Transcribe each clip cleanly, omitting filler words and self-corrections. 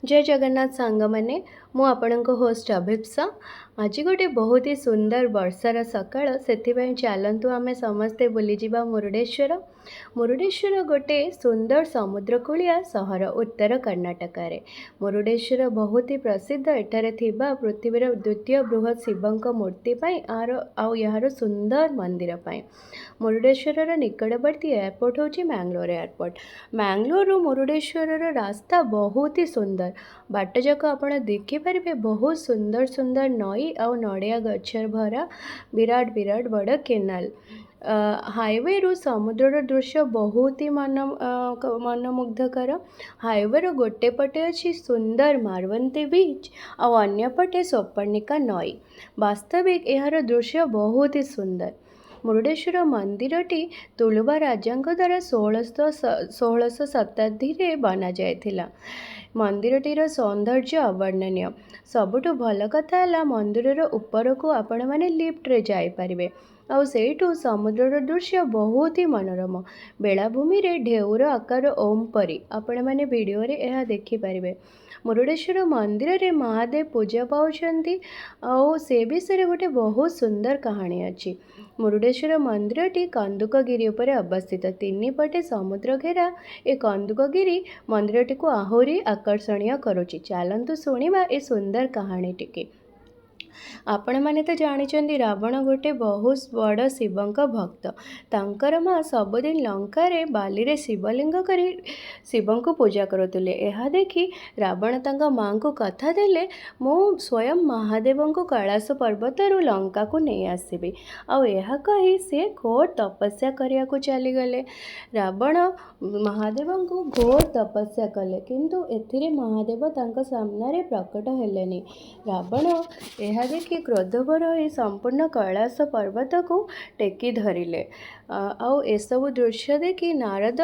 जय जगन्नाथ सांग मैंने मु आपणक होस्ट अभिप्सा आज गोटे बहुत ही सुंदर वर्षार सकाळ से चलतु आम समस्ते बुलीजा मुरुडेश्वर मुरुडेश्वर गोटे सुंदर समुद्रकूलिया सहर उत्तर कर्णाटक मुरुडेश्वर बहुत ही प्रसिद्ध एठारे थिबा पृथ्वीर द्वितीय बृहत शिवंक मूर्ति यार सुंदर मंदिर मुरुडेश्वर निकटवर्ती एयरपोर्ट हूँ मैंगलोर एयरपोर्ट मैंगलोर मुरुडेश्वर रास्ता बहुत ही सुंदर बाटजाक आपण देखिपारे बहुत सुंदर सुंदर नई आउ नड़िया गचर भरा विराट विराट बड़ केनाल हाईवे रु समुद्र दृश्य बहुत ही मनमुग्धकर हाईवे गोटे पटे अच्छी सुंदर मारवंती बीच और अन्य पटे सोपर्णिका नई वास्तविक यार दृश्य बहुत ही सुंदर मुरुडेश्वर मंदिरटी तुलुबा राजा द्वारा 1600 शताब्दी बना जाइथिला। मंदिरटीर सौंदर्य अवर्णनीय सबुठु भल कथा है मंदिर ऊपर को आपण मैंने लिफ्ट रे जाई परिबे आउ सेठू समुद्र दृश्य बहुत ही मनोरम बेलाभूमि रे ढेउर आकार ओम परी आपण मैंने वीडियो रे यह देखि परिबे। मुरुडेश्वर मंदिर रे महादेव पूजा पाउछंती आउ से विषय गोटे बहुत सुंदर कहानी अच्छी। मुरुडेश्वर मंदिरटी कंदुकगिरी उपर अवस्थित तीन पटे समुद्र घेरा ए कंदुकगिरी मंदिरटी को आहुरी आकर्षणीय करुची। चलतु शुणिबा ए सुंदर कहानी टिके। आपण माने तो जानिचंदी रावण गोटे बहुत बड़ शिवंक भक्त तांकर माँ सबुदिन लंका रे बाली रे शिवलिंग करी शिवं को पूजा करुले। यह देखि रावण तांका माँ को कथा देले मु स्वयं महादेव को कैलाश पर्वत रु लंका को नहीं आसबि आउ यह कही से घोर तपस्या करिया को चली गले। रावण महादेव को घोर तपस्या कले किंतु एथिरे महादेव तांका सामने प्रकट हेलेनी। रावण यह देखि क्रोधवर हो संपूर्ण कैलाश पर्वत को टेकी धरिले आउ एसबू दृश्य देखि नारद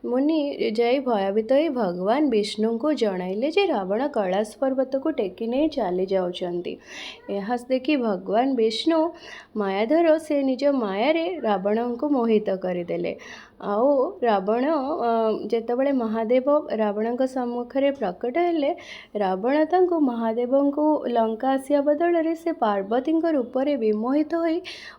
मुनि जाई भयभीत हो भगवान विष्णु को जणाइले जे रावण कैलाश पर्वत को टेकी नहीं चली जाउछंती। यह देखि भगवान विष्णु मायाधर से निज माया रावण को मोहित करदेले आउ रावण जेतबले महादेव रावण सम्मुख में प्रकट हेले रावण तांको महादेव को लंका आसिया बदल से पार्वती रूप में विमोहित हो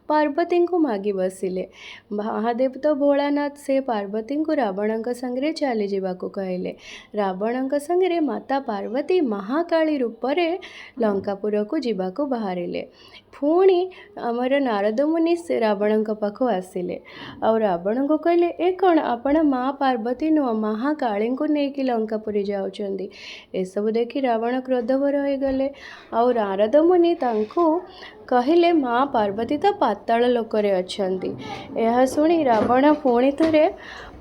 पार्वती को मागी बसिले। महादेव तो भोलानाथ से पार्वती को रावण संगे चली जावाक कहले। रावण संगे माता पार्वती महाकाली रूप में लंकापुर को जीवाक बाहरिले। पुणी आमर नारद मुनि से रावण पाखु आसिले और रावण को कहले ए कौन आपण माँ पार्वती नुह महाकाली को लेकिन लंकापुरी जाउछंदी। एसबू देखि रावण क्रोधवर हो गले और नारद मुनि तांको कहले माँ पार्वती तो पाताल लोकरे अछंती। यह शुणी रावण पुणी थरे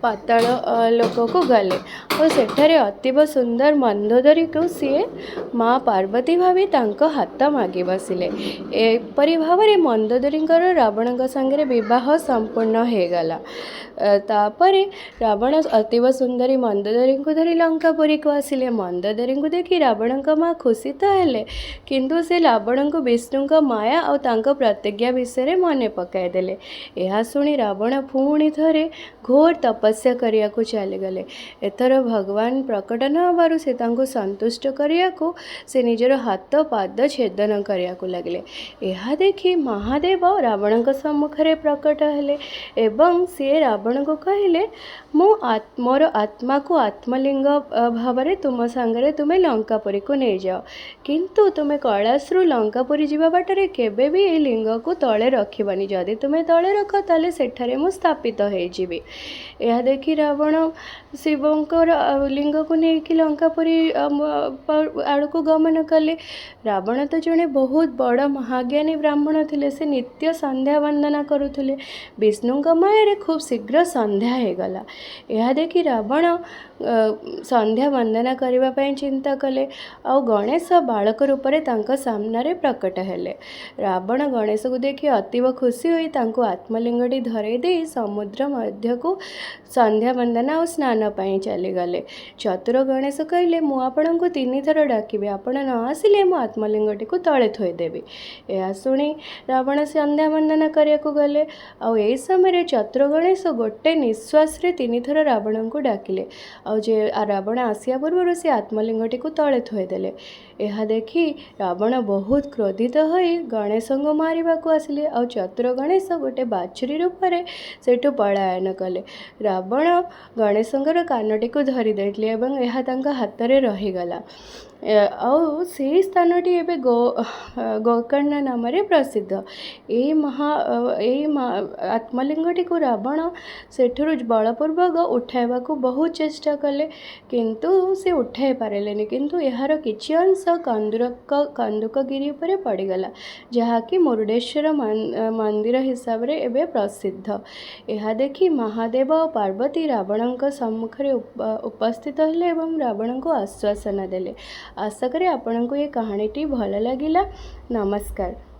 पाताल लोक को गले और सेठारे अतीब सुंदर मंदोदरी को सी माँ पार्वती भावी तांको हाथ मागी बसिले। एपरी भाव में मंदोदरी रावण संगे विवाह संपूर्ण हो गला। तापर रावण अतीब सुंदरी मंदोदरी को धरी लंकापुरी को आसिले। मंदोदरी को देखि रावण माँ खुशी तो हेले किंतु से रावण को विष्णु माया और तांको प्रतिज्ञा विषय मन पकाईदेले। यह शुणी रावण पुणी थरे घोर तपस्या करिया को चली गले। एथर भगवान प्रकट न हबारु से तांको संतुष्ट करिया को से निजर हाथ पाद छेदन करिया को लगले। यह देखि महादेव रावण सम्मुख में प्रकट हेले एवं से रावण को कहले मोर आत्मा को आत्मलिंग भाव तुम सांगरे तुम्हें लंकापुरी को नहीं जाओ किंतु तुम्हें कैलाश रु लंकापुरी जीवा बाटरे केबे भी ए लिंग को तले रखिबानी जदि तुम्हें तले रख ताले सेठारे मु स्थापित हो जीवी। यह देखि रावण शिवंकर लिंग को लेकिन लंकापुरी आड़ को गमन कले। रावण तो जड़े बहुत बड़ महाज्ञानी ब्राह्मण थिले से नित्य संध्या वंदना करुले। विष्णु माया खूब शीघ्र संध्या हो गला। यह देखि रावण संध्या वंदना करने चिंता कले आ गणेश बालक रूप में सामने प्रकट हेले। रावण गणेश को देखि अतीब खुशी होई तांको आत्मलिंगटी धरई दे समुद्र मध्य को संध्या वंदना और स्नान ଆତ୍ମଲିଙ୍ଗନ ପାଇଁ ଚାଲିଗଲେ। ଚତୁର ଗଣେଶ କହିଲେ, ମୁଁ ଆପଣଙ୍କୁ 3 ଥର ଡାକିବି, ଆପଣ ନ ଆସିଲେ ମୁଁ ଆତ୍ମଲିଙ୍ଗଟିକୁ ତଳେ ଥୋଇଦେବି। ଏହା ଶୁଣି ରାବଣ ସନ୍ଧ୍ୟା ବନ୍ଦନା କରିବାକୁ ଗଲେ। ଆଉ ଏହି ସମୟରେ ଚତୁର ଗଣେଶ ଗୋଟେ ନିଶ୍ୱାସରେ 3 ଥର ରାବଣଙ୍କୁ ଡାକିଲେ। ଆଉ ରାବଣ ଆସିବା ପୂର୍ବରୁ ସେ ଆତ୍ମଲିଙ୍ଗଟିକୁ ତଳେ ଥୋଇଦେଲେ। ଏହା ଦେଖି ରାବଣ ବହୁତ କ୍ରୋଧିତ ହୋଇ ଗଣେଶଙ୍କୁ ମାରିବାକୁ ଆସିଲେ। ଆଉ ଚତୁର ଗଣେଶ ଗୋଟେ ବାଛୁରୀ ରୂପରେ ସେଠୁ ପଳାୟନ କଲେ। ରାବଣ ଗଣେଶଙ୍କର କାନଟିକୁ ଧରି ଦେଇଥିଲେ ଏବଂ ଏହା ତାଙ୍କ ହାତରେ ରହିଗଲା। ଆଉ ସେହି ସ୍ଥାନଟି ଏବେ ଗୋକର୍ଣ୍ଣ ନାମରେ ପ୍ରସିଦ୍ଧ। ଏହି ଆତ୍ମଲିଙ୍ଗଟିକୁ ରାବଣ ସେଠାରୁ ବଳପୂର୍ବକ ଉଠାଇବାକୁ ବହୁତ ଚେଷ୍ଟା କଲେ, କିନ୍ତୁ ସେ ଉଠାଇ ପାରିଲେନି। କିନ୍ତୁ ଏହାର କିଛି ଅଂଶ କନ୍ଦୁକଗିରି ଉପରେ ପଡ଼ିଗଲା, ଯାହାକି ମୁରୁଡେଶ୍ୱର ମନ୍ଦିର ହିସାବରେ ଏବେ ପ୍ରସିଦ୍ଧ। ଏହା ଦେଖି ମହାଦେବ ଓ ପାର୍ବତୀ ରାବଣଙ୍କ ସମ୍ମୁଖରେ ଉପସ୍ଥିତ ହେଲେ ଏବଂ ରାବଣଙ୍କୁ ଆଶ୍ୱାସନା ଦେଲେ। ଆଶା କରେ ଆପଣଙ୍କୁ ଏ କାହାଣୀଟି ଭଲ ଲାଗିଲା। ନମସ୍କାର।